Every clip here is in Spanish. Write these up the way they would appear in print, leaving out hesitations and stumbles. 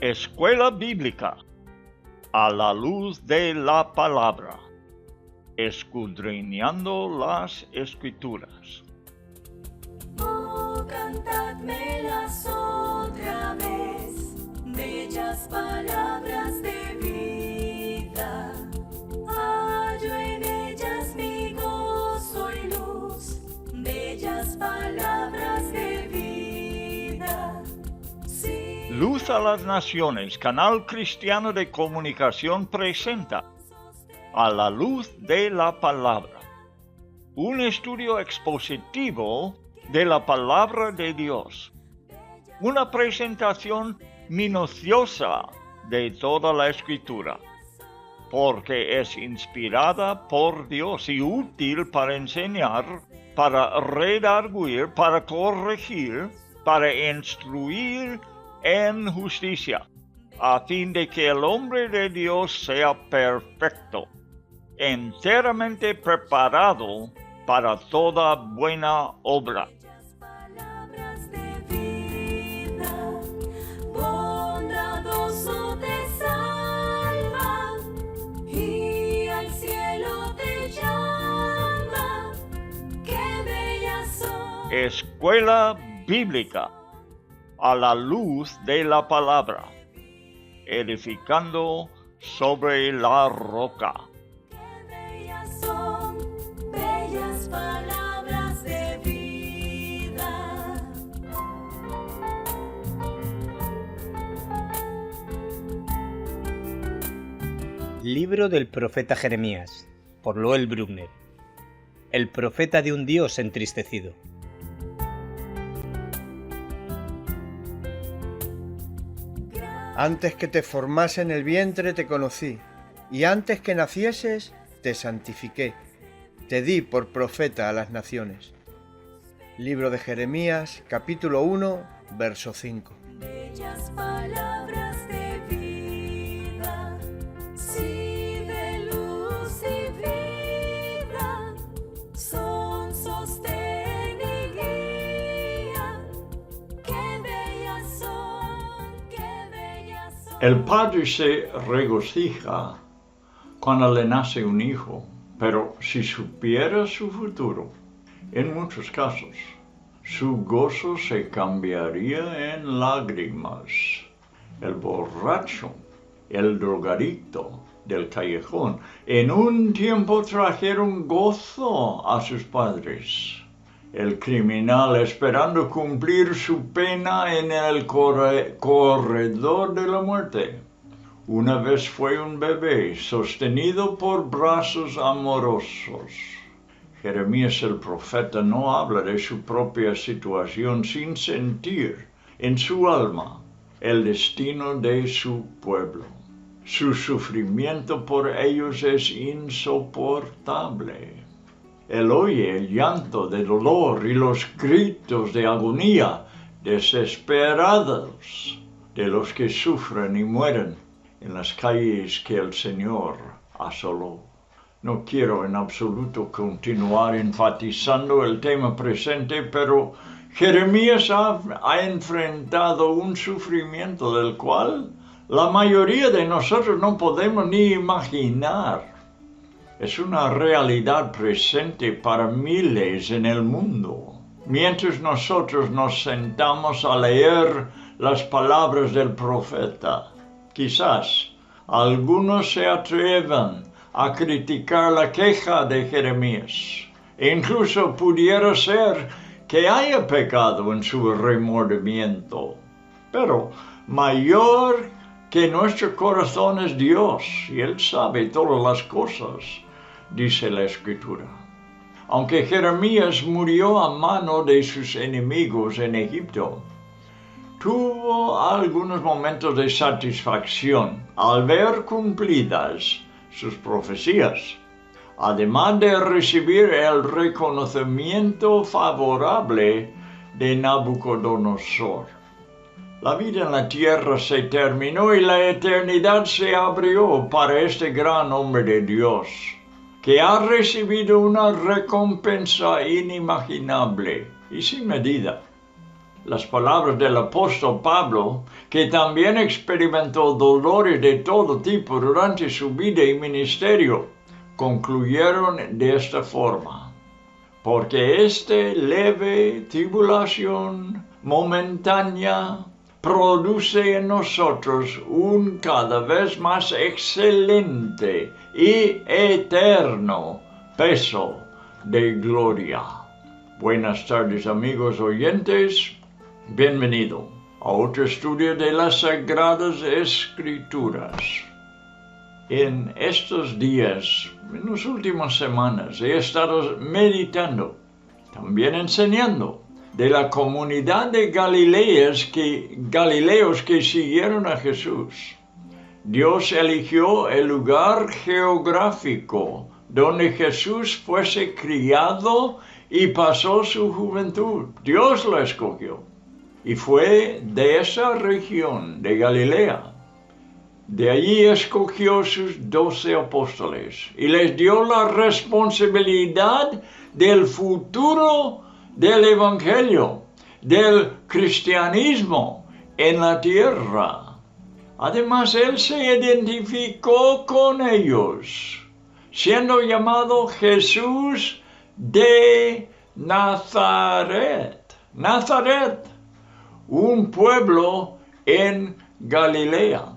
Escuela Bíblica a la luz de la palabra, escudriñando las Escrituras. Oh, cantadmelas otra vez, bellas palabras de vida. Hallo en ellas mi gozo y luz, bellas palabras de vida. Sí. Luz a las Naciones, canal cristiano de comunicación, presenta A la luz de la palabra, un estudio expositivo de la palabra de Dios, una presentación minuciosa de toda la Escritura, porque es inspirada por Dios y útil para enseñar, para redarguir, para corregir, para instruir en justicia, a fin de que el hombre de Dios sea perfecto, enteramente preparado para toda buena obra. Palabras de vida, bondadoso te salva y al cielo te llama. Qué bellas son. Escuela Bíblica a la luz de la palabra, edificando sobre la roca. Son bellas palabras de vida. Libro del profeta Jeremías, por Loel Bruckner. El profeta de un Dios entristecido. Antes que te formase en el vientre te conocí, y antes que nacieses te santifiqué, te di por profeta a las naciones. Libro de Jeremías, capítulo 1, verso 5. Bellas palabras de vida, sí, de luz y vida, son sostén y guía. Qué bellas son, qué bellas son. El padre se regocija cuando le nace un hijo, pero si supiera su futuro, en muchos casos, su gozo se cambiaría en lágrimas. El borracho, el drogadicto del callejón, en un tiempo trajeron gozo a sus padres. El criminal esperando cumplir su pena en el corredor de la muerte. Una vez fue un bebé sostenido por brazos amorosos. Jeremías el profeta no habla de su propia situación sin sentir en su alma el destino de su pueblo. Su sufrimiento por ellos es insoportable. Él oye el llanto de dolor y los gritos de agonía desesperados de los que sufren y mueren en las calles que el Señor asoló. No quiero en absoluto continuar enfatizando el tema presente, pero Jeremías ha enfrentado un sufrimiento del cual la mayoría de nosotros no podemos ni imaginar. Es una realidad presente para miles en el mundo. Mientras nosotros nos sentamos a leer las palabras del profeta, quizás algunos se atrevan a criticar la queja de Jeremías. E incluso pudiera ser que haya pecado en su remordimiento. Pero mayor que nuestro corazón es Dios, y Él sabe todas las cosas, dice la Escritura. Aunque Jeremías murió a mano de sus enemigos en Egipto, tuvo algunos momentos de satisfacción al ver cumplidas sus profecías, además de recibir el reconocimiento favorable de Nabucodonosor. La vida en la tierra se terminó y la eternidad se abrió para este gran hombre de Dios, que ha recibido una recompensa inimaginable y sin medida. las palabras del apóstol Pablo, que también experimentó dolores de todo tipo durante su vida y ministerio, concluyeron de esta forma: porque esta leve tribulación momentánea produce en nosotros un cada vez más excelente y eterno peso de gloria. Buenas tardes, amigos oyentes. Bienvenido a otro estudio de las Sagradas Escrituras. En estos días, en las últimas semanas, he estado meditando, también enseñando, de la comunidad de galileos que siguieron a Jesús. Dios eligió el lugar geográfico donde Jesús fuese criado y pasó su juventud. Dios lo escogió. Y fue de esa región de Galilea. De allí escogió sus 12 apóstoles y les dio la responsabilidad del futuro del Evangelio, del cristianismo en la tierra. Además, él se identificó con ellos, siendo llamado Jesús de Nazaret. Nazaret, un pueblo en Galilea,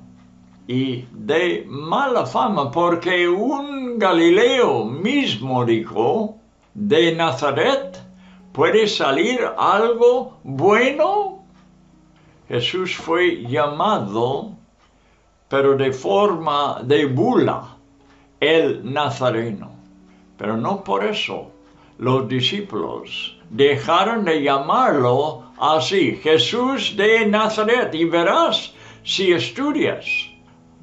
y de mala fama, porque un Galileo mismo dijo: ¿de Nazaret puede salir algo bueno? Jesús fue llamado, pero de forma de burla, el Nazareno. Pero no por eso los discípulos dejaron de llamarlo así, Jesús de Nazaret. Y verás, si estudias,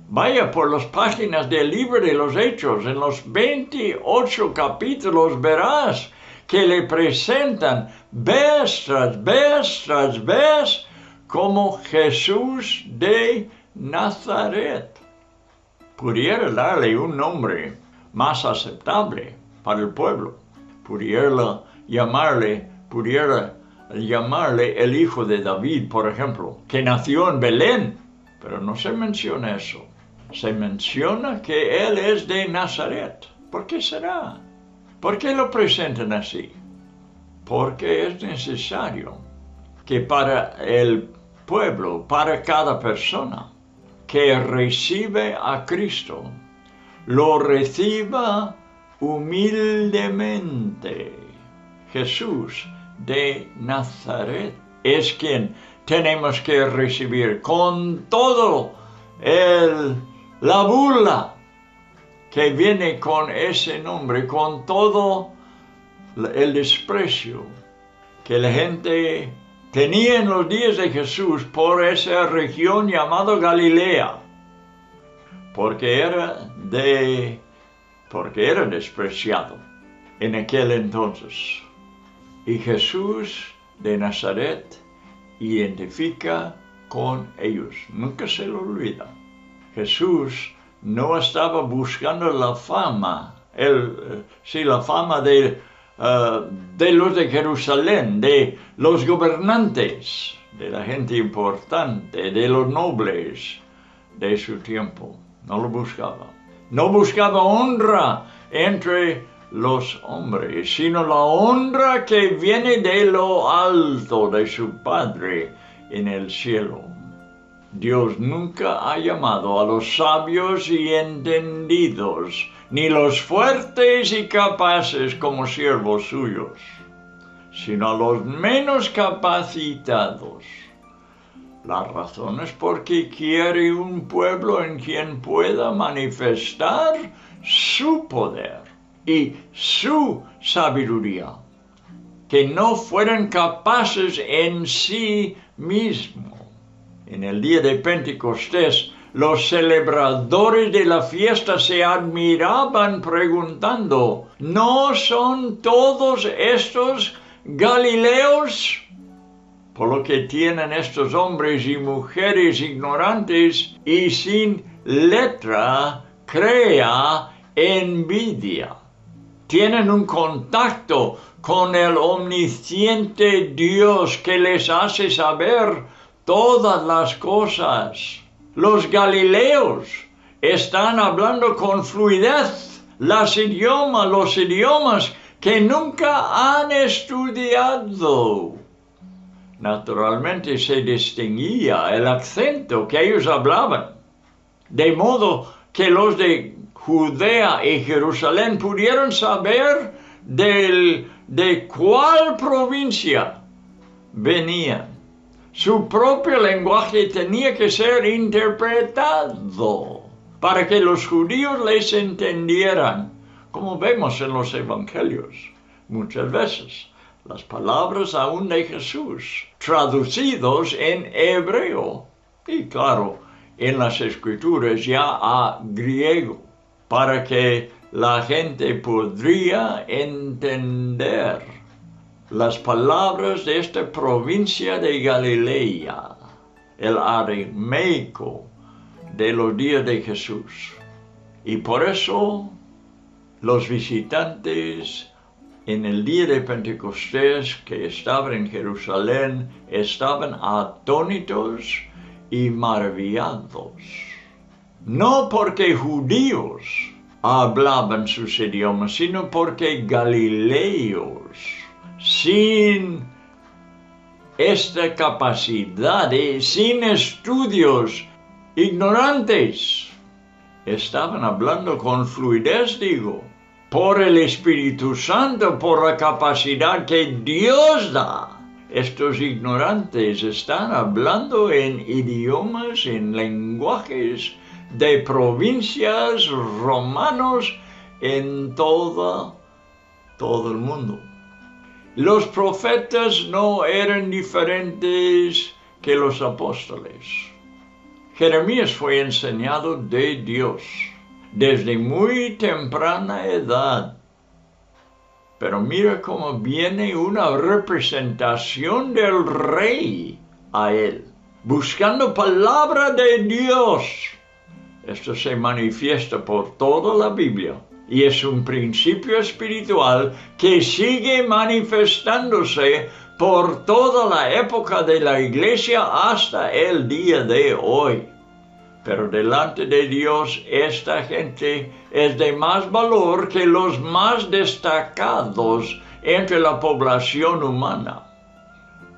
vaya por las páginas del libro de los Hechos, en los 28 capítulos verás que le presentan vez tras vez como Jesús de Nazaret. Pudiera darle un nombre más aceptable para el pueblo. Pudiera llamarle el hijo de David, por ejemplo, que nació en Belén, pero no se menciona eso. Se menciona que él es de Nazaret. ¿Por qué será? ¿Por qué lo presentan así? Porque es necesario que para el pueblo, para cada persona que recibe a Cristo, lo reciba humildemente. Jesús de Nazaret es quien tenemos que recibir con todo la burla que viene con ese nombre, con todo el desprecio que la gente tenía en los días de Jesús por esa región llamada Galilea, porque era despreciado en aquel entonces. Y Jesús de Nazaret identifica con ellos, nunca se lo olvida. Jesús no estaba buscando la fama, la fama de los de Jerusalén, de los gobernantes, de la gente importante, de los nobles de su tiempo. No lo buscaba. No buscaba honra entre los hombres, sino la honra que viene de lo alto, de su Padre en el cielo. Dios nunca ha llamado a los sabios y entendidos, ni los fuertes y capaces como siervos suyos, sino a los menos capacitados. La razón es porque quiere un pueblo en quien pueda manifestar su poder y su sabiduría, que no fueran capaces en sí mismos. En el día de Pentecostés, los celebradores de la fiesta se admiraban preguntando: ¿no son todos estos galileos? Por lo que tienen estos hombres y mujeres ignorantes y sin letra, crea envidia. tienen un contacto con el omnisciente Dios que les hace saber todas las cosas. Los galileos están hablando con fluidez los idiomas que nunca han estudiado. Naturalmente se distinguía el acento que ellos hablaban, de modo que los de Judea y Jerusalén pudieron saber de cuál provincia venían. Su propio lenguaje tenía que ser interpretado para que los judíos les entendieran, como vemos en los evangelios muchas veces. Las palabras aún de Jesús, traducidos en hebreo, y claro, en las escrituras ya a griego, para que la gente podría entender las palabras de esta provincia de Galilea, el arameico de los días de Jesús. Y por eso los visitantes en el día de Pentecostés que estaban en Jerusalén estaban atónitos y maravillados. No porque judíos hablaban sus idiomas, sino porque galileos, sin esta capacidad y sin estudios, ignorantes, estaban hablando con fluidez, digo, por el Espíritu Santo, por la capacidad que Dios da. Estos ignorantes están hablando en idiomas, en lenguajes de provincias romanos en todo el mundo. Los profetas no eran diferentes que los apóstoles. Jeremías fue enseñado de Dios desde muy temprana edad. Pero mira cómo viene una representación del rey a él, buscando palabra de Dios. Esto se manifiesta por toda la Biblia y es un principio espiritual que sigue manifestándose por toda la época de la iglesia hasta el día de hoy. Pero delante de Dios esta gente es de más valor que los más destacados entre la población humana.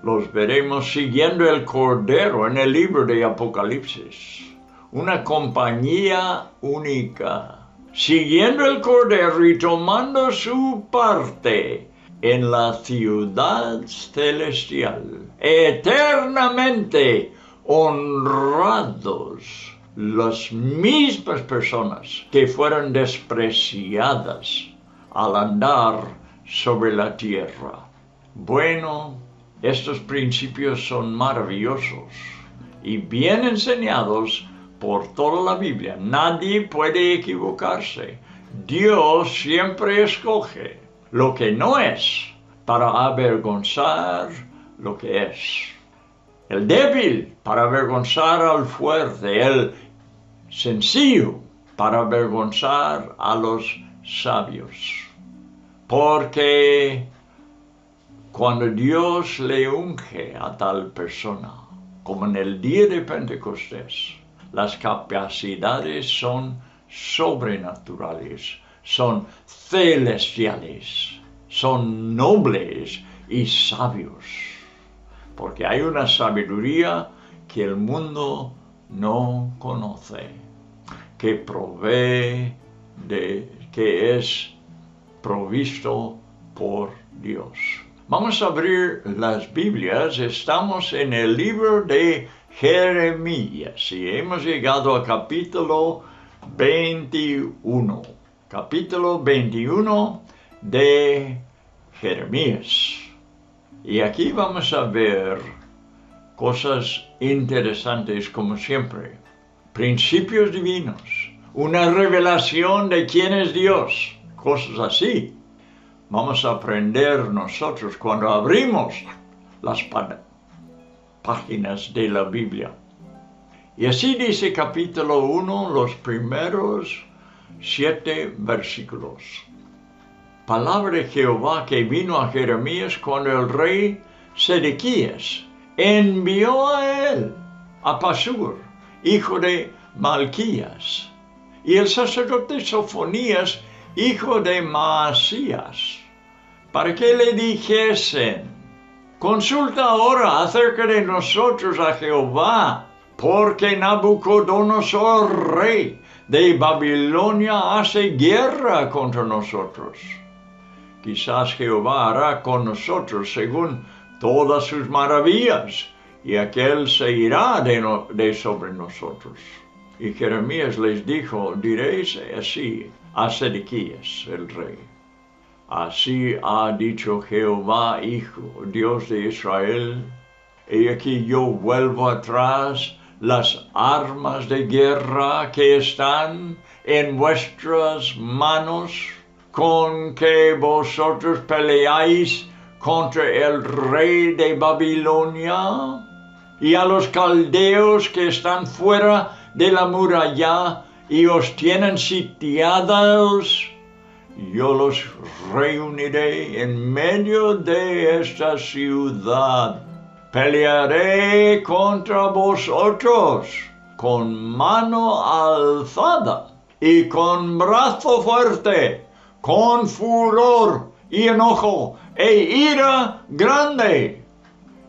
Los veremos siguiendo el Cordero en el libro de Apocalipsis. Una compañía única, siguiendo el Cordero y tomando su parte en la ciudad celestial, eternamente honrados las mismas personas que fueron despreciadas al andar sobre la tierra. Bueno, estos principios son maravillosos y bien enseñados por toda la Biblia. Nadie puede equivocarse. Dios siempre escoge lo que no es para avergonzar lo que es. El débil para avergonzar al fuerte, el sencillo para avergonzar a los sabios. Porque cuando Dios le unge a tal persona, como en el día de Pentecostés, las capacidades son sobrenaturales, son celestiales, son nobles y sabios. Porque hay una sabiduría que el mundo no conoce, que provee que es provisto por Dios. Vamos a abrir las Biblias, estamos en el libro de Jeremías y hemos llegado al capítulo 21. Capítulo 21 de Jeremías. Y aquí vamos a ver cosas interesantes como siempre. Principios divinos, una revelación de quién es Dios, cosas así. Vamos a aprender nosotros cuando abrimos las páginas de la Biblia. Y así dice capítulo 1, los primeros 7 versículos. palabra de Jehová que vino a Jeremías cuando el rey Sedequías envió a él, a Pasur, hijo de Malquías, y el sacerdote Sofonías, hijo de Maasías, para que le dijesen: consulta ahora acerca de nosotros a Jehová, porque Nabucodonosor, rey de Babilonia, hace guerra contra nosotros. Quizás Jehová hará con nosotros según todas sus maravillas, y aquel se irá de sobre nosotros. Y Jeremías les dijo: diréis así a Sedequías, el rey: así ha dicho Jehová, Dios de Israel, he aquí yo vuelvo atrás las armas de guerra que están en vuestras manos, con que vosotros peleáis contra el rey de Babilonia, y a los caldeos que están fuera de la muralla y os tienen sitiados. Yo los reuniré en medio de esta ciudad. Pelearé contra vosotros con mano alzada y con brazo fuerte, con furor y enojo e ira grande.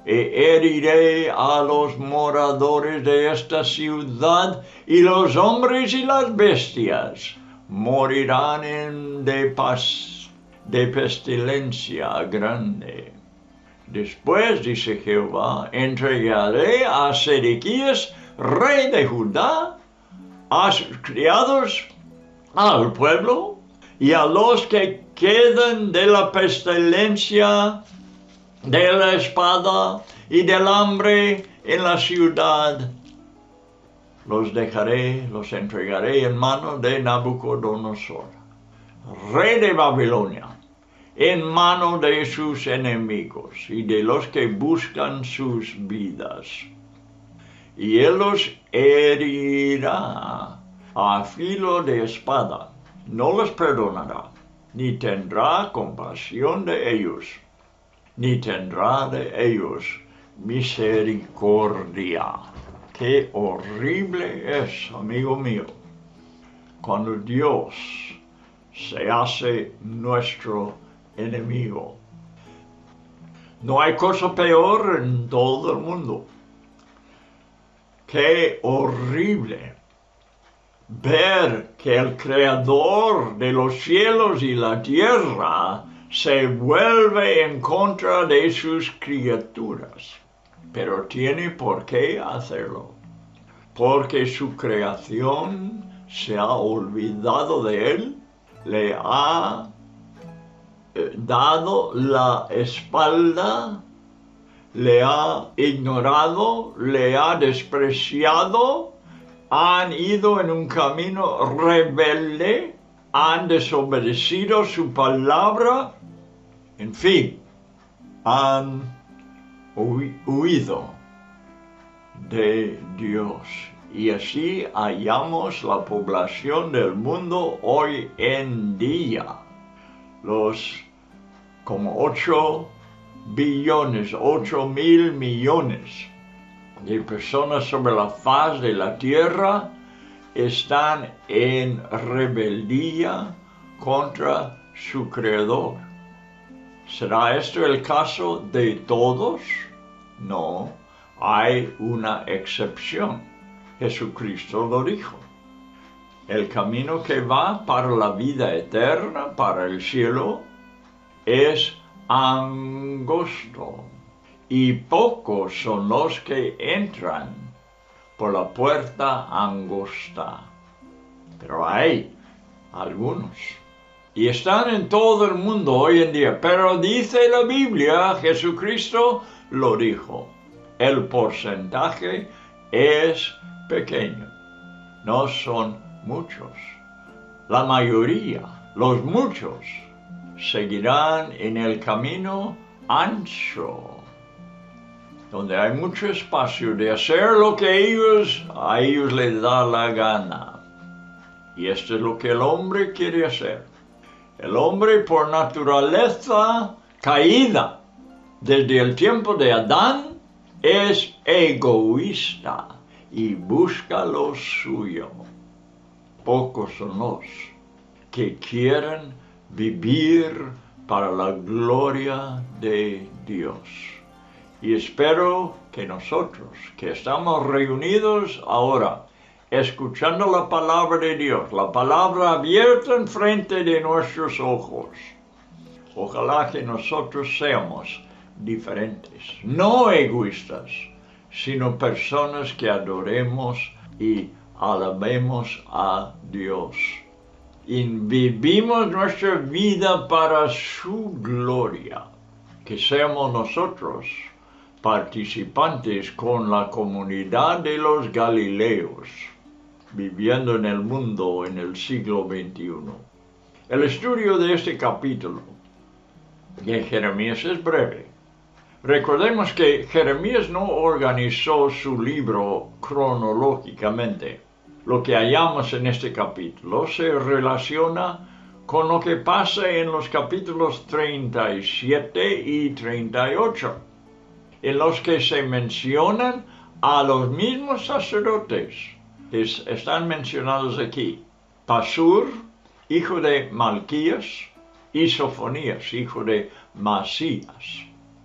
E heriré a los moradores de esta ciudad, y los hombres y las bestias morirán de pestilencia grande. Después, dice Jehová, entregaré a Sedequías, rey de Judá, a sus criados, al pueblo, y a los que quedan de la pestilencia, de la espada y del hambre en la ciudad. Los entregaré en manos de Nabucodonosor, rey de Babilonia, en manos de sus enemigos y de los que buscan sus vidas. Y él los herirá a filo de espada, no los perdonará, ni tendrá compasión de ellos, ni tendrá de ellos misericordia. Qué horrible es, amigo mío, cuando Dios se hace nuestro enemigo. No hay cosa peor en todo el mundo. Qué horrible ver que el Creador de los cielos y la tierra se vuelve en contra de sus criaturas. Pero tiene por qué hacerlo, porque su creación se ha olvidado de él, le ha dado la espalda, le ha ignorado, le ha despreciado, han ido en un camino rebelde, han desobedecido su palabra, en fin, han huido de Dios. Y así hallamos la población del mundo hoy en día. Como 8 billones, 8.000 millones de personas sobre la faz de la tierra están en rebeldía contra su Creador. ¿Será esto el caso de todos? No, hay una excepción. Jesucristo lo dijo. El camino que va para la vida eterna, para el cielo, es angosto, y pocos son los que entran por la puerta angosta. Pero hay algunos. Y están en todo el mundo hoy en día. Pero dice la Biblia, Jesucristo lo dijo, el porcentaje es pequeño. No son muchos. La mayoría, los muchos, seguirán en el camino ancho, donde hay mucho espacio de hacer lo que a ellos les da la gana. Y esto es lo que el hombre quiere hacer. El hombre por naturaleza caída desde el tiempo de Adán es egoísta y busca lo suyo. Pocos son los que quieren vivir para la gloria de Dios. Y espero que nosotros, que estamos reunidos ahora, escuchando la palabra de Dios, la palabra abierta enfrente de nuestros ojos, ojalá que nosotros seamos diferentes, no egoístas, sino personas que adoremos y alabemos a Dios. Y vivimos nuestra vida para su gloria, que seamos nosotros participantes con la comunidad de los Galileos, viviendo en el mundo en el siglo XXI. El estudio de este capítulo de Jeremías es breve. Recordemos que Jeremías no organizó su libro cronológicamente. Lo que hallamos en este capítulo se relaciona con lo que pasa en los capítulos 37 y 38, en los que se mencionan a los mismos sacerdotes que están mencionados aquí. Pasur, hijo de Malquías, y Sofonías, hijo de Masías.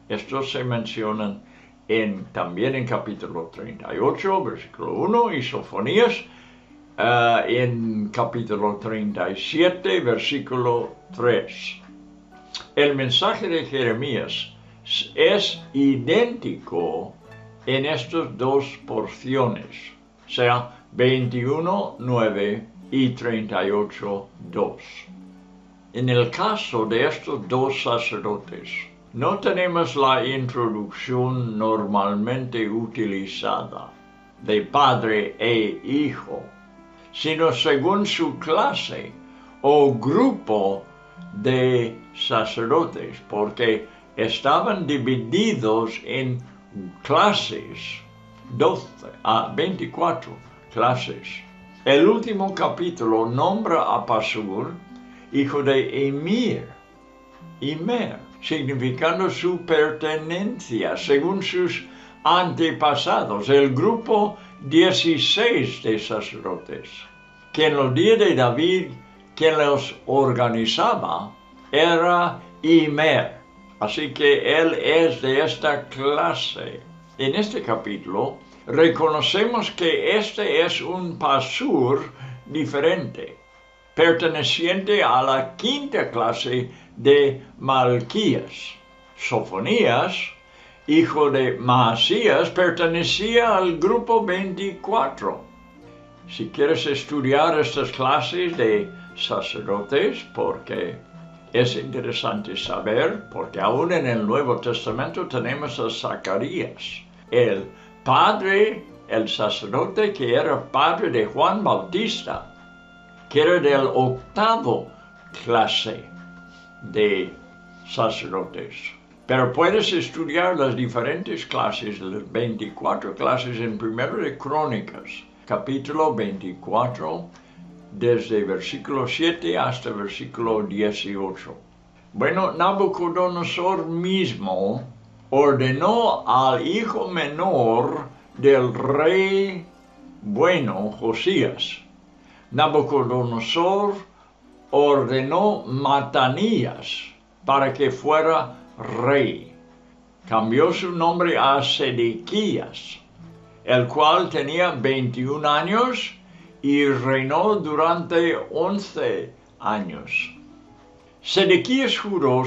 Estos se mencionan también en capítulo 38, versículo 1, y Sofonías en capítulo 37, versículo 3. El mensaje de Jeremías es idéntico en estas dos porciones, o sea, 21:9 y 38:2. En el caso de estos dos sacerdotes, no tenemos la introducción normalmente utilizada de padre e hijo, sino según su clase o grupo de sacerdotes, porque estaban divididos en clases, 12 a 24 clases. El último capítulo nombra a Pasur, hijo de Imer, significando su pertenencia según sus antepasados, el grupo 16 de sacerdotes, que en los días de David, quien los organizaba, era Imer. Así que él es de esta clase. En este capítulo reconocemos que este es un Pasur diferente, perteneciente a la quinta clase de Malquías. Sofonías, hijo de Masías, pertenecía al grupo 24. Si quieres estudiar estas clases de sacerdotes, porque es interesante saber, porque aún en el Nuevo Testamento tenemos a Zacarías, el sacerdote que era padre de Juan Bautista, que era del 8ª clase de sacerdotes. Pero puedes estudiar las diferentes clases, las 24 clases en 1 de Crónicas, capítulo 24, desde versículo 7 hasta versículo 18. Bueno, Nabucodonosor mismo ordenó al hijo menor del rey Josías. Nabucodonosor ordenó Matanías para que fuera rey. Cambió su nombre a Sedequías, el cual tenía 21 años y reinó durante 11 años. Sedequías juró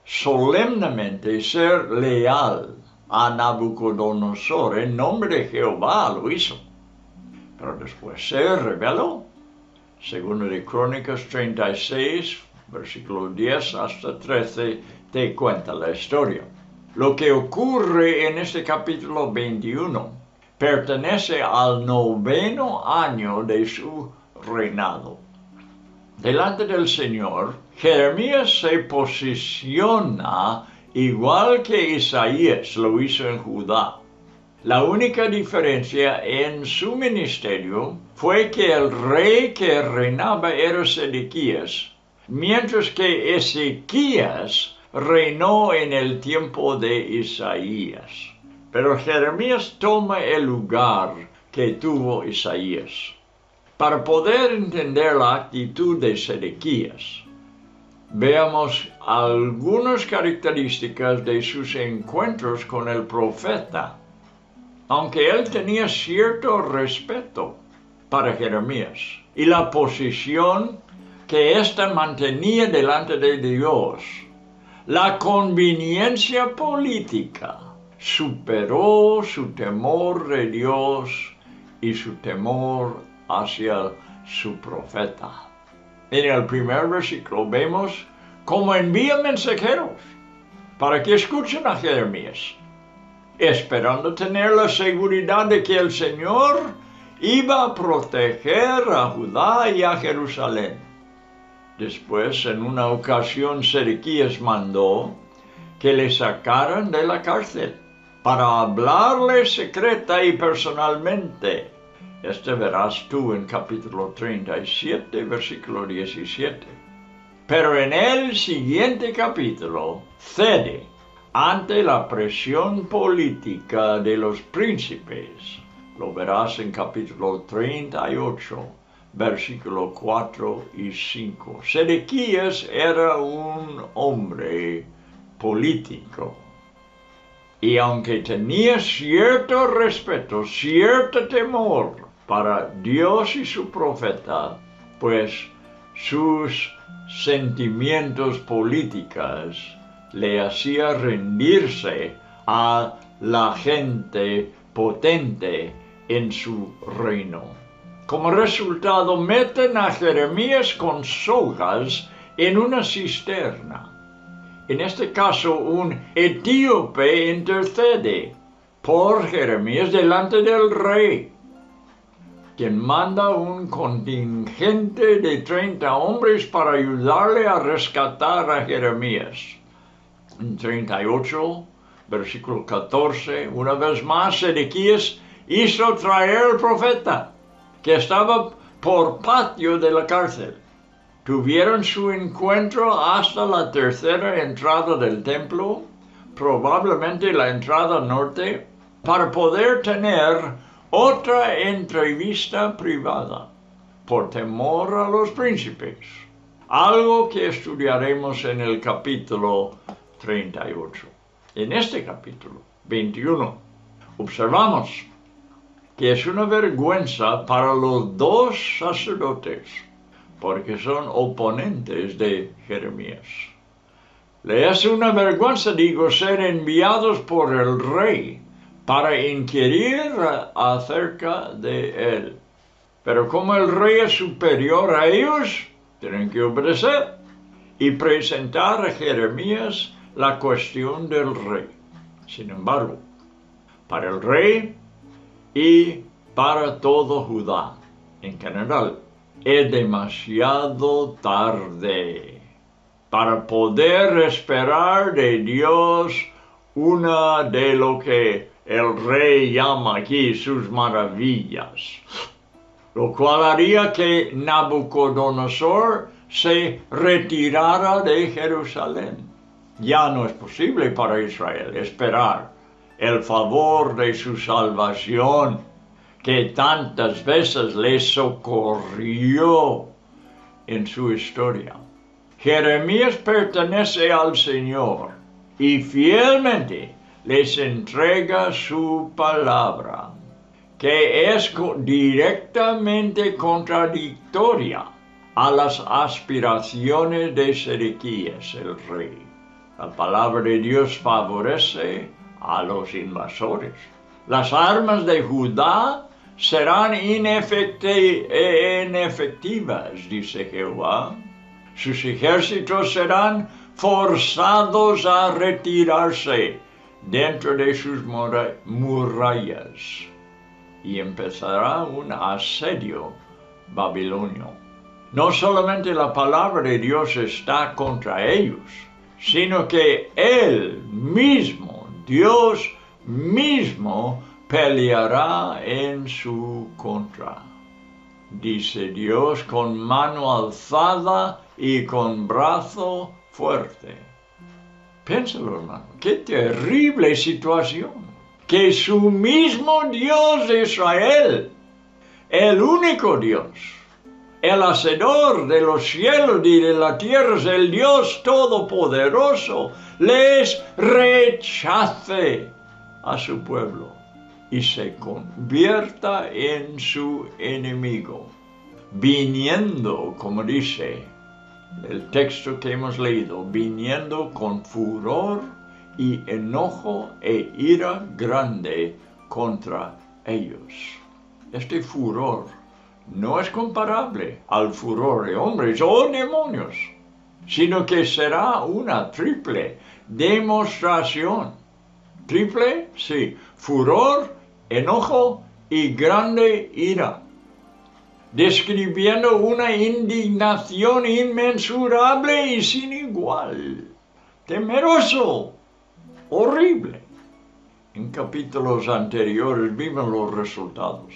solemnemente ser leal a Nabucodonosor. En nombre de Jehová lo hizo. Pero después se rebeló. Segundo de Crónicas 36, versículo 10 hasta 13, te cuenta la historia. Lo que ocurre en este capítulo 21 pertenece al 9º año de su reinado. Delante del Señor, Jeremías se posiciona igual que Isaías lo hizo en Judá. La única diferencia en su ministerio fue que el rey que reinaba era Sedequías, mientras que Ezequías reinó en el tiempo de Isaías. Pero Jeremías toma el lugar que tuvo Isaías. Para poder entender la actitud de Sedequías, veamos algunas características de sus encuentros con el profeta, aunque él tenía cierto respeto para Jeremías y la posición que ésta mantenía delante de Dios. La conveniencia política superó su temor de Dios y su temor hacia su profeta. En el primer versículo vemos cómo envía mensajeros para que escuchen a Jeremías, esperando tener la seguridad de que el Señor iba a proteger a Judá y a Jerusalén. Después, en una ocasión, Sedequías mandó que le sacaran de la cárcel para hablarle secreta y personalmente. Verás tú en capítulo 37, versículo 17. Pero en el siguiente capítulo cede ante la presión política de los príncipes. Lo verás en capítulo 38, versículo 4 y 5. Sedequías era un hombre político. Y aunque tenía cierto respeto, cierto temor para Dios y su profeta, pues sus sentimientos políticos le hacían rendirse a la gente potente en su reino. Como resultado, meten a Jeremías con sogas en una cisterna. En este caso, un etíope intercede por Jeremías delante del rey, quien manda un contingente de 30 hombres para ayudarle a rescatar a Jeremías. En 38, versículo 14, una vez más, Sedequías hizo traer al profeta, que estaba por patio de la cárcel. Tuvieron su encuentro hasta la tercera entrada del templo, probablemente la entrada norte, para poder tener otra entrevista privada, por temor a los príncipes. Algo que estudiaremos en el capítulo 38. En este capítulo 21, observamos que es una vergüenza para los dos sacerdotes, porque son oponentes de Jeremías. Le es una vergüenza, digo, ser enviados por el rey para inquirir acerca de él. Pero como el rey es superior a ellos, tienen que obedecer y presentar a Jeremías la cuestión del rey. Sin embargo, para el rey y para todo Judá en general, es demasiado tarde para poder esperar de Dios una de lo que el rey llama aquí sus maravillas, lo cual haría que Nabucodonosor se retirara de Jerusalén. Ya no es posible para Israel esperar el favor de su salvación, que tantas veces les socorrió en su historia. Jeremías pertenece al Señor y fielmente les entrega su palabra, que es directamente contradictoria a las aspiraciones de Sedequías, el rey. La palabra de Dios favorece a los invasores. Las armas de Judá serán inefectivas, dice Jehová. Sus ejércitos serán forzados a retirarse dentro de sus murallas y empezará un asedio babilonio. No solamente la palabra de Dios está contra ellos, sino que Él mismo, Dios mismo, peleará en su contra. Dice Dios, con mano alzada y con brazo fuerte. Piénsalo, hermano, qué terrible situación. Que su mismo Dios de Israel, el único Dios, el hacedor de los cielos y de la tierra, el Dios todopoderoso, les rechace a su pueblo y se convierta en su enemigo, viniendo, como dice el texto que hemos leído, viniendo con furor y enojo e ira grande contra ellos. Este furor no es comparable al furor de hombres o demonios, sino que será una triple demostración. ¿Triple? Sí. Furor, enojo y grande ira, describiendo una indignación inmensurable y sin igual, temeroso, horrible. En capítulos anteriores vimos los resultados,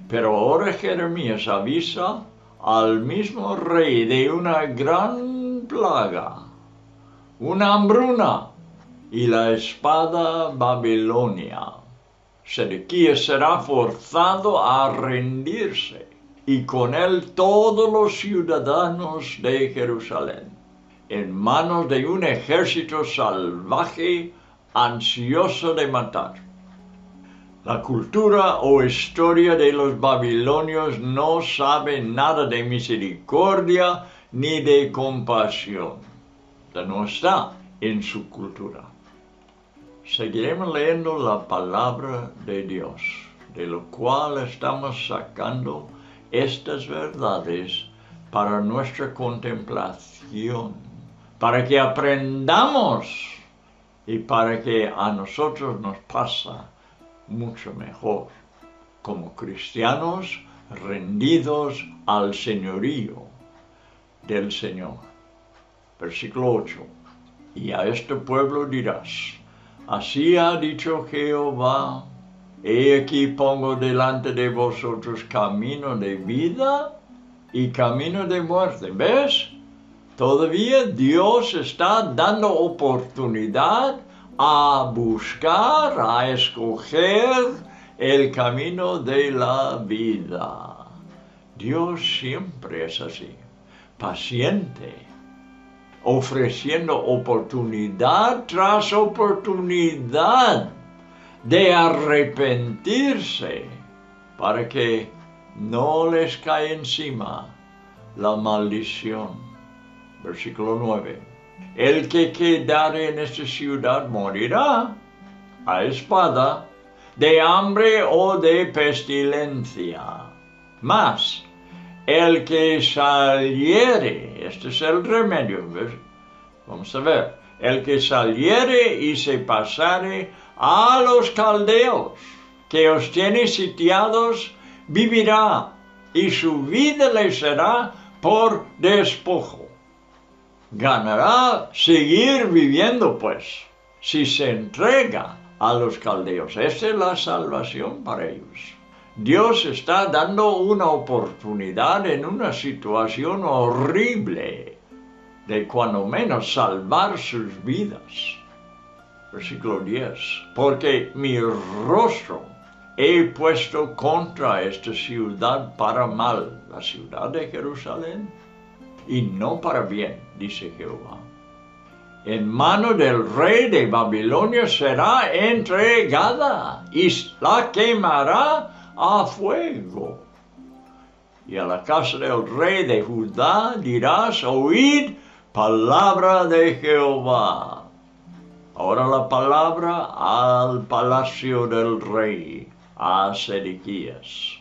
pero ahora Jeremías avisa al mismo rey de una gran plaga, una hambruna y la espada Babilonia. Sedequías será forzado a rendirse, y con él todos los ciudadanos de Jerusalén, en manos de un ejército salvaje ansioso de matar. La cultura o historia de los babilonios no sabe nada de misericordia ni de compasión. No está en su cultura. Seguiremos leyendo la palabra de Dios, de lo cual estamos sacando estas verdades para nuestra contemplación, para que aprendamos y para que a nosotros nos pasa mucho mejor como cristianos rendidos al señorío del Señor. Versículo 8. Y a este pueblo dirás: así ha dicho Jehová, he aquí pongo delante de vosotros camino de vida y camino de muerte. ¿Ves? Todavía Dios está dando oportunidad a buscar, a escoger el camino de la vida. Dios siempre es así, paciente, ofreciendo oportunidad tras oportunidad de arrepentirse para que no les cae encima la maldición. Versículo 9. El que quedare en esta ciudad morirá a espada, de hambre o de pestilencia. Mas el que saliere, este es el remedio, ¿ves? Vamos a ver, el que saliere y se pasare a los caldeos, que os tiene sitiados, vivirá, y su vida le será por despojo. Ganará seguir viviendo, pues, si se entrega a los caldeos. Esa es la salvación para ellos. Dios está dando una oportunidad en una situación horrible de cuando menos salvar sus vidas. Versículo 10. Porque mi rostro he puesto contra esta ciudad para mal, la ciudad de Jerusalén, y no para bien, dice Jehová. En mano del rey de Babilonia será entregada y la quemará a fuego. Y a la casa del rey de Judá dirás: oíd palabra de Jehová. Ahora la palabra al palacio del rey, a Sedequías.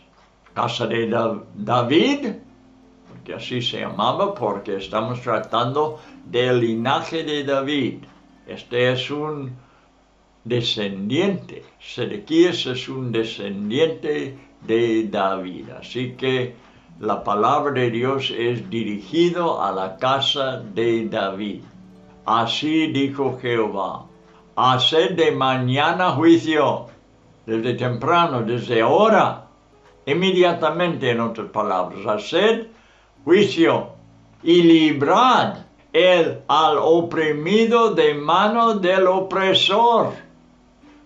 Casa de David, que así se llamaba porque estamos tratando del linaje de David. Este es un descendiente, Sedequías es un descendiente de David. Así que la palabra de Dios es dirigido a la casa de David. Así dijo Jehová: haced de mañana juicio, desde temprano, desde ahora, inmediatamente, en otras palabras, haced juicio y librad al oprimido de mano del opresor,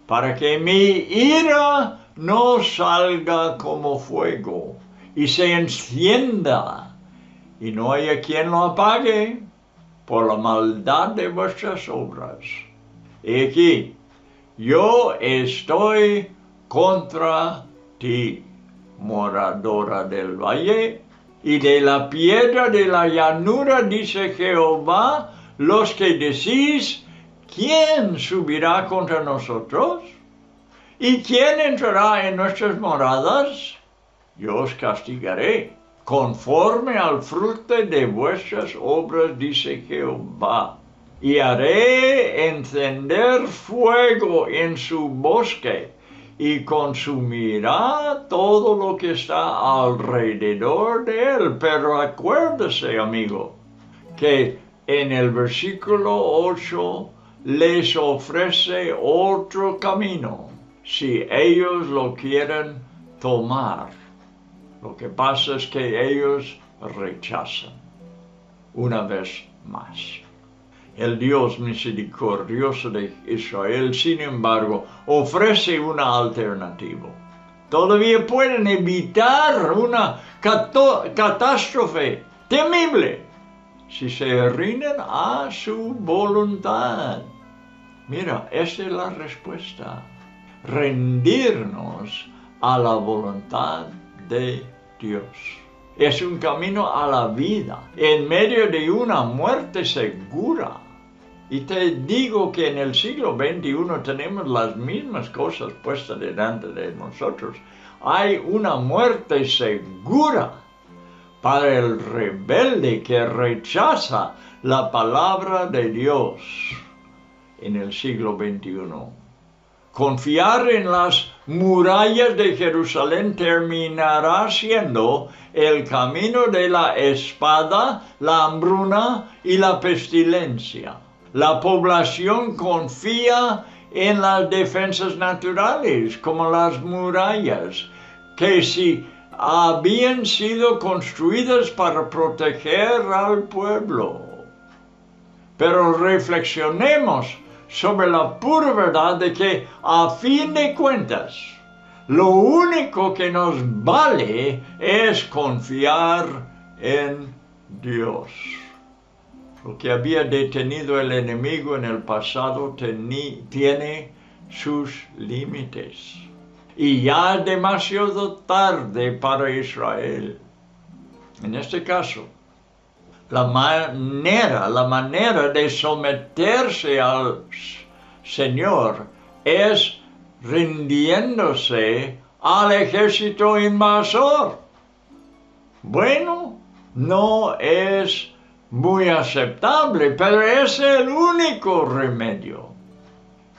para que mi ira no salga como fuego y se encienda, y no haya quien lo apague por la maldad de vuestras obras. Y aquí, yo estoy contra ti, moradora del valle, y de la piedra de la llanura, dice Jehová, los que decís, ¿quién subirá contra nosotros? ¿Y quién entrará en nuestras moradas? Yo os castigaré, conforme al fruto de vuestras obras, dice Jehová, y haré encender fuego en su bosque, y consumirá todo lo que está alrededor de él. Pero acuérdese, amigo, que en el versículo 8 les ofrece otro camino, si ellos lo quieren tomar. Lo que pasa es que ellos rechazan una vez más. El Dios misericordioso de Israel, sin embargo, ofrece una alternativa. Todavía pueden evitar una catástrofe temible si se rinden a su voluntad. Mira, esa es la respuesta. Rendirnos a la voluntad de Dios. Es un camino a la vida, en medio de una muerte segura. Y te digo que en el siglo XXI tenemos las mismas cosas puestas delante de nosotros. Hay una muerte segura para el rebelde que rechaza la palabra de Dios en el siglo XXI. Confiar en las murallas de Jerusalén terminará siendo el camino de la espada, la hambruna y la pestilencia. La población confía en las defensas naturales, como las murallas, que si habían sido construidas para proteger al pueblo. Pero reflexionemos sobre la pura verdad de que, a fin de cuentas, lo único que nos vale es confiar en Dios. Lo que había detenido el enemigo en el pasado tiene sus límites. Y ya es demasiado tarde para Israel. En este caso, la manera de someterse al Señor es rindiéndose al ejército invasor. Bueno, no es muy aceptable, pero es el único remedio.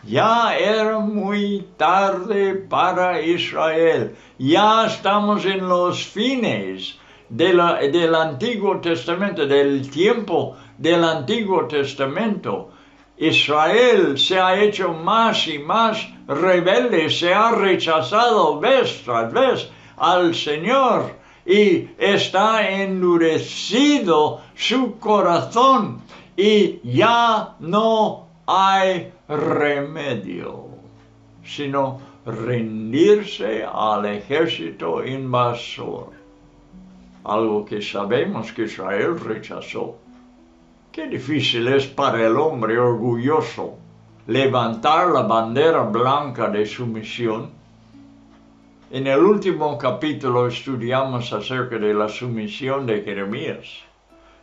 Ya era muy tarde para Israel. Ya estamos en los fines del Antiguo Testamento, del tiempo del Antiguo Testamento. Israel se ha hecho más y más rebelde, se ha rechazado vez tras vez al Señor y está endurecido su corazón y ya no hay remedio, sino rendirse al ejército invasor. Algo que sabemos que Israel rechazó. Qué difícil es para el hombre orgulloso levantar la bandera blanca de sumisión. En el último capítulo estudiamos acerca de la sumisión de Jeremías,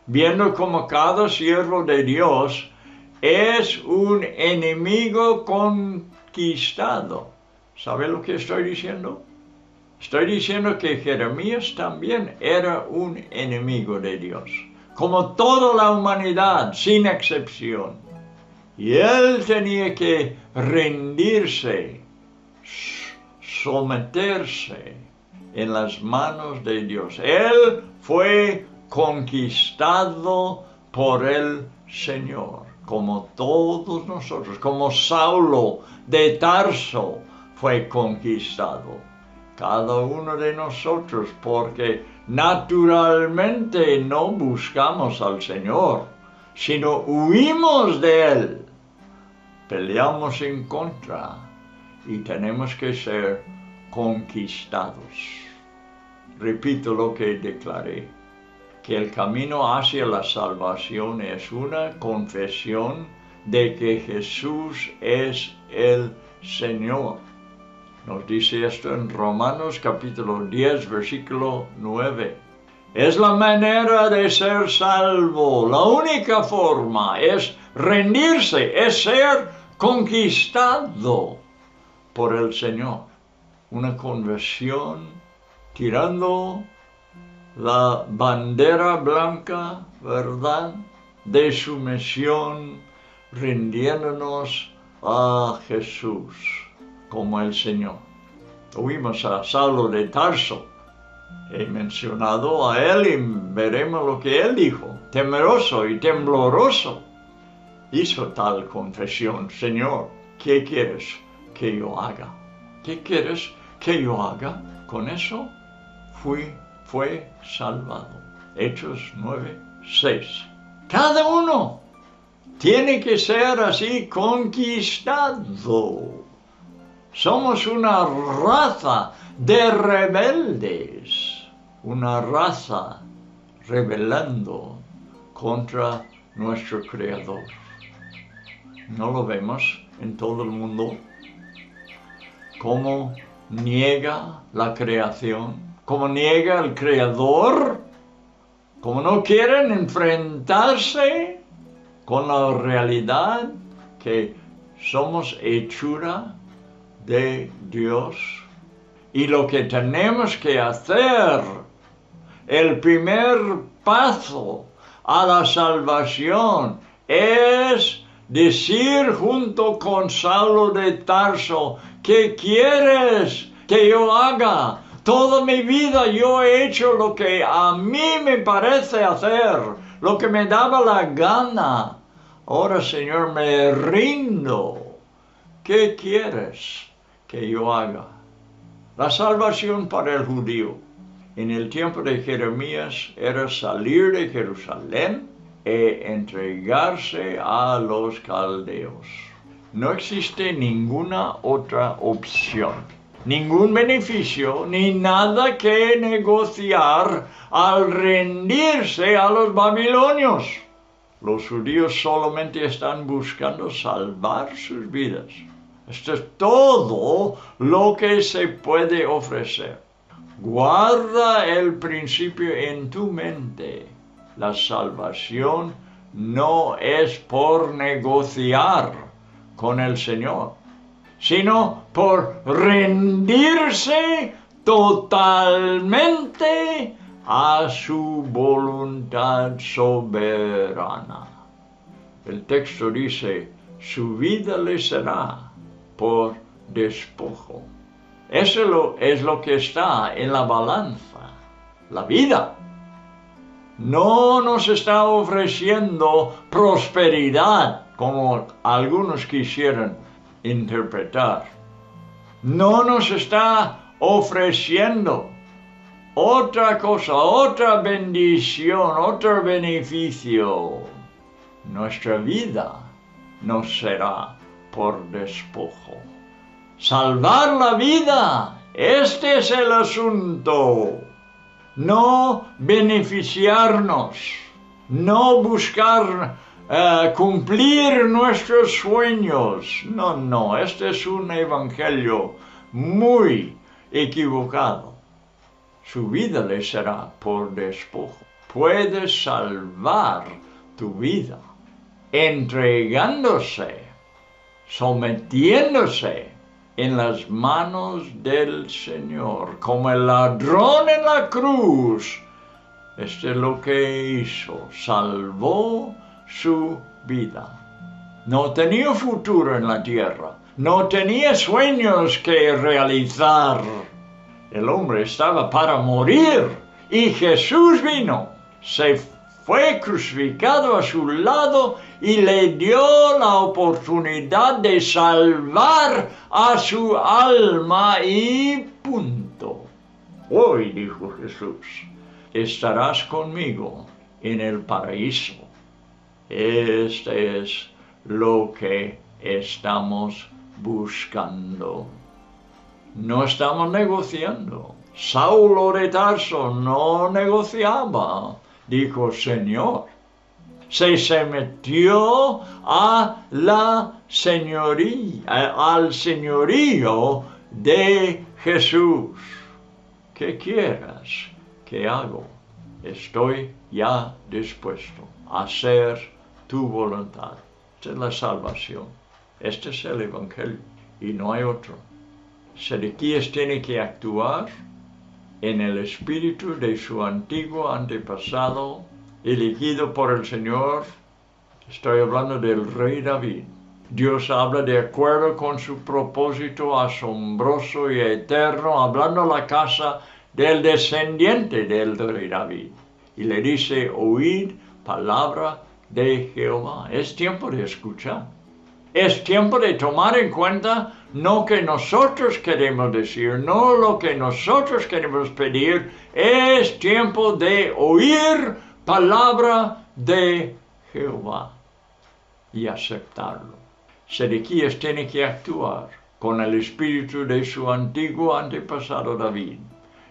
viendo cómo cada siervo de Dios es un enemigo conquistado. ¿Sabe lo que estoy diciendo? Estoy diciendo que Jeremías también era un enemigo de Dios, como toda la humanidad, sin excepción. Y él tenía que rendirse, someterse en las manos de Dios. Él fue conquistado por el Señor, como todos nosotros, como Saulo de Tarso fue conquistado. Cada uno de nosotros, porque naturalmente no buscamos al Señor, sino huimos de Él. Peleamos en contra y tenemos que ser conquistados. Repito lo que declaré, que el camino hacia la salvación es una confesión de que Jesús es el Señor. Nos dice esto en Romanos capítulo 10, versículo 9. Es la manera de ser salvo. La única forma es rendirse, es ser conquistado por el Señor. Una conversión tirando la bandera blanca, ¿verdad?, de sumisión, rindiéndonos a Jesús como el Señor. Oímos a Saulo de Tarso. He mencionado a él y veremos lo que él dijo. Temeroso y tembloroso hizo tal confesión: Señor, ¿qué quieres que yo haga? ¿Qué quieres que yo haga? Con eso fue salvado. Hechos 9:6. Cada uno tiene que ser así conquistado. Somos una raza de rebeldes, una raza rebelando contra nuestro Creador. ¿No lo vemos en todo el mundo? ¿Cómo niega la creación? ¿Cómo niega el Creador? ¿Cómo no quieren enfrentarse con la realidad que somos hechura de Dios? Y lo que tenemos que hacer, el primer paso a la salvación, es decir junto con Saulo de Tarso: ¿qué quieres que yo haga? Toda mi vida yo he hecho lo que a mí me parece hacer, lo que me daba la gana. Ahora, Señor, me rindo. ¿Qué quieres que yo haga? La salvación para el judío en el tiempo de Jeremías era salir de Jerusalén e entregarse a los caldeos. No existe ninguna otra opción, ningún beneficio, ni nada que negociar al rendirse a los babilonios. Los judíos solamente están buscando salvar sus vidas. Esto es todo lo que se puede ofrecer. Guarda el principio en tu mente. La salvación no es por negociar con el Señor, sino por rendirse totalmente a su voluntad soberana. El texto dice: su vida le será por despojo. Eso es lo que está en la balanza, la vida. No nos está ofreciendo prosperidad, como algunos quisieran interpretar. No nos está ofreciendo otra cosa, otra bendición, otro beneficio. Nuestra vida no será por despojo. Salvar la vida, este es el asunto. No beneficiarnos, no buscar cumplir nuestros sueños. No, este es un evangelio muy equivocado. Su vida le será por despojo. Puedes salvar tu vida entregándose, sometiéndose en las manos del Señor, como el ladrón en la cruz. Esto es lo que hizo, salvó su vida. No tenía futuro en la tierra, no tenía sueños que realizar. El hombre estaba para morir y Jesús vino, se fue crucificado a su lado y le dio la oportunidad de salvar a su alma y punto. Hoy, dijo Jesús, estarás conmigo en el paraíso. Este es lo que estamos buscando. No estamos negociando. Saulo de Tarso no negociaba. Dijo, Señor. Se sometió a la señoría, al señorío de Jesús. ¿Qué quieras que hago? Estoy ya dispuesto a hacer tu voluntad. Esta es la salvación. Este es el Evangelio y no hay otro. Sedequías tiene que actuar en el espíritu de su antiguo antepasado, elegido por el Señor. Estoy hablando del rey David. Dios habla de acuerdo con su propósito asombroso y eterno, hablando a la casa del descendiente del rey David. Y le dice, oíd palabra de Jehová. Es tiempo de escuchar. Es tiempo de tomar en cuenta no que nosotros queremos decir, no lo que nosotros queremos pedir. Es tiempo de oír palabra de Jehová y aceptarlo. Sedequías tiene que actuar con el espíritu de su antiguo antepasado David,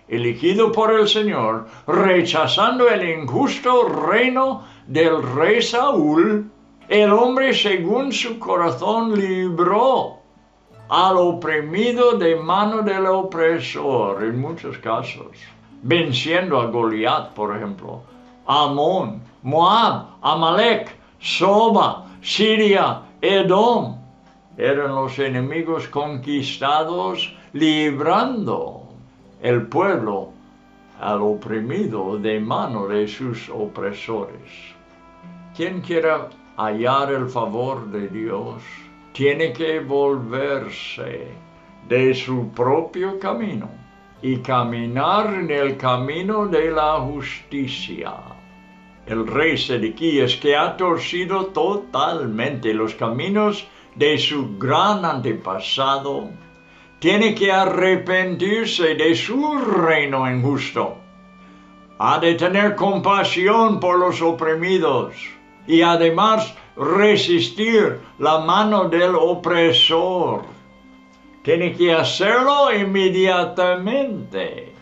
elegido por el Señor, rechazando el injusto reino del rey Saúl. El hombre según su corazón libró al oprimido de mano del opresor, en muchos casos, venciendo a Goliat, por ejemplo, Amón, Moab, Amalek, Soba, Siria, Edom. Eran los enemigos conquistados, librando el pueblo al oprimido de mano de sus opresores. Quien quiera hallar el favor de Dios, tiene que volverse de su propio camino y caminar en el camino de la justicia. El rey Sedequías, que ha torcido totalmente los caminos de su gran antepasado, tiene que arrepentirse de su reino injusto. Ha de tener compasión por los oprimidos y además resistir la mano del opresor. Tiene que hacerlo inmediatamente,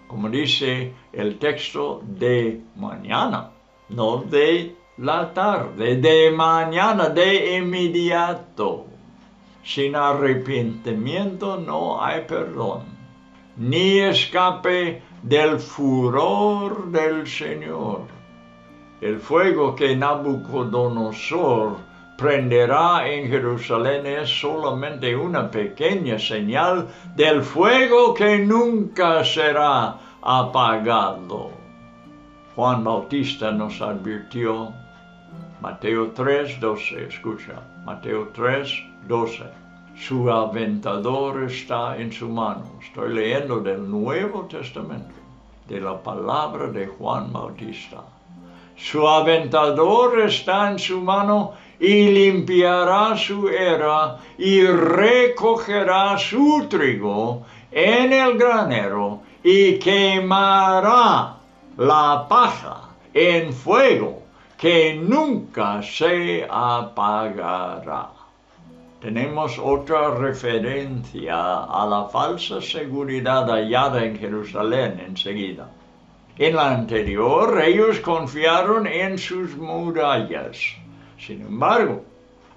como dice el texto, de mañana, no de la tarde, de mañana, de inmediato. Sin arrepentimiento no hay perdón, ni escape del furor del Señor. El fuego que Nabucodonosor prenderá en Jerusalén es solamente una pequeña señal del fuego que nunca será apagado. Juan Bautista nos advirtió, Mateo 3:12, escucha, Mateo 3:12, su aventador está en su mano. Estoy leyendo del Nuevo Testamento, de la palabra de Juan Bautista. Su aventador está en su mano y limpiará su era y recogerá su trigo en el granero y quemará la paja en fuego que nunca se apagará. Tenemos otra referencia a la falsa seguridad hallada en Jerusalén enseguida. En la anterior, ellos confiaron en sus murallas. Sin embargo,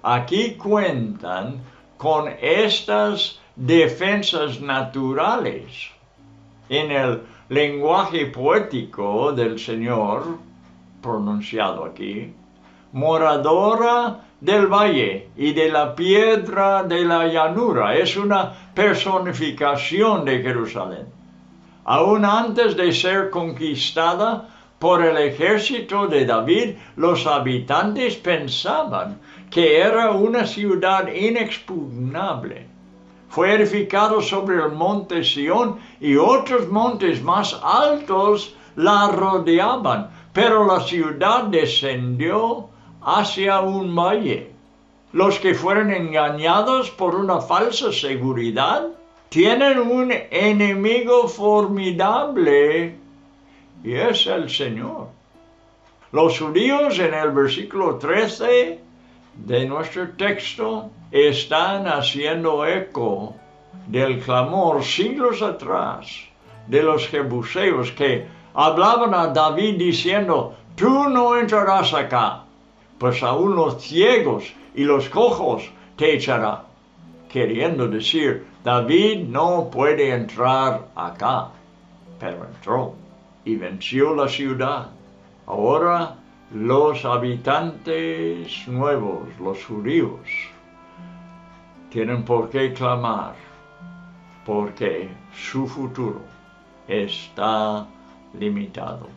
aquí cuentan con estas defensas naturales. En el lenguaje poético del Señor, pronunciado aquí, moradora del valle y de la piedra de la llanura, es una personificación de Jerusalén. Aún antes de ser conquistada por el ejército de David, los habitantes pensaban que era una ciudad inexpugnable. Fue edificado sobre el monte Sión y otros montes más altos la rodeaban, pero la ciudad descendió hacia un valle. Los que fueron engañados por una falsa seguridad tienen un enemigo formidable y es el Señor. Los judíos en el versículo 13 de nuestro texto están haciendo eco del clamor siglos atrás de los jebuseos que hablaban a David diciendo, tú no entrarás acá, pues aún los ciegos y los cojos te echará. Queriendo decir, David no puede entrar acá, pero entró y venció la ciudad. Ahora los habitantes nuevos, los judíos, tienen por qué clamar, porque su futuro está limitado.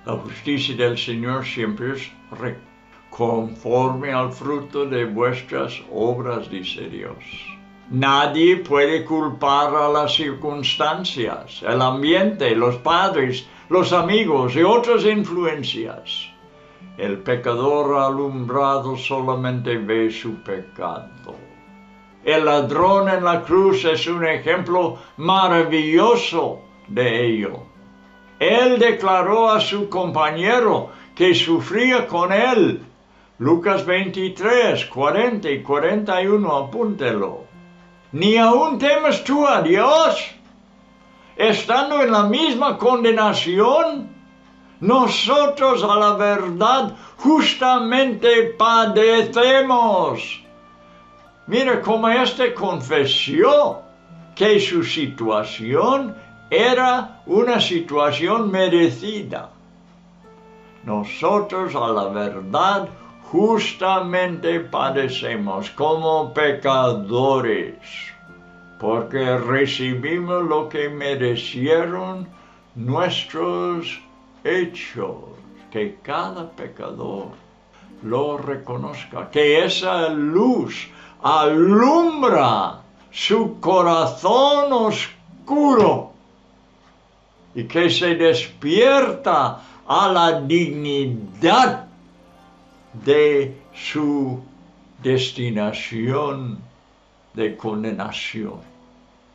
La justicia del Señor siempre es recta, conforme al fruto de vuestras obras, dice Dios. Nadie puede culpar a las circunstancias, el ambiente, los padres, los amigos y otras influencias. El pecador alumbrado solamente ve su pecado. El ladrón en la cruz es un ejemplo maravilloso de ello. Él declaró a su compañero que sufría con él. Lucas 23, 40 y 41, apúntelo. ¿Ni aún temes tú a Dios, estando en la misma condenación? Nosotros a la verdad justamente padecemos. Mira cómo confesó que su situación era una situación merecida. Nosotros a la verdad justamente padecemos como pecadores, porque recibimos lo que merecieron nuestros hechos. Que cada pecador lo reconozca, que esa luz alumbra su corazón oscuro y que se despierta a la dignidad de su destinación de condenación.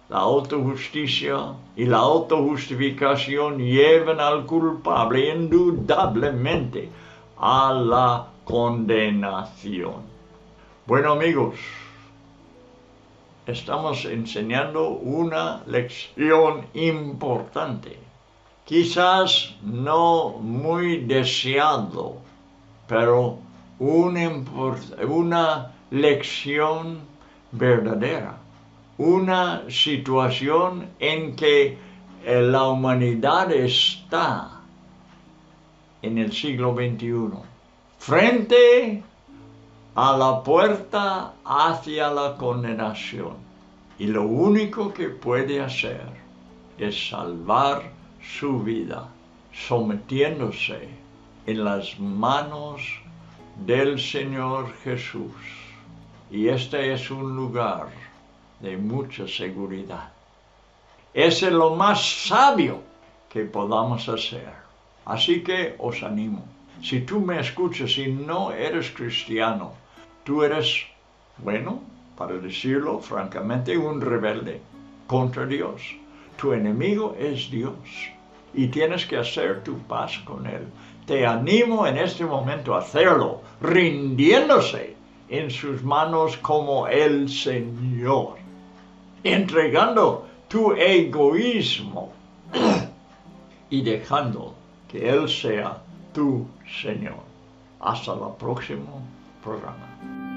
La autojusticia y la autojustificación llevan al culpable indudablemente a la condenación. Bueno, amigos, estamos enseñando una lección importante, quizás no muy deseado, pero una lección verdadera, una situación en que la humanidad está en el siglo XXI, frente a la puerta hacia la condenación. Y lo único que puede hacer es salvar su vida, sometiéndose en las manos del Señor Jesús. Y este es un lugar de mucha seguridad. Ese es lo más sabio que podamos hacer. Así que os animo. Si tú me escuchas y no eres cristiano, tú eres, bueno, para decirlo francamente, un rebelde contra Dios. Tu enemigo es Dios y tienes que hacer tu paz con Él. Te animo en este momento a hacerlo, rindiéndose en sus manos como el Señor, entregando tu egoísmo y dejando que Él sea tu Señor. Hasta el próximo programa.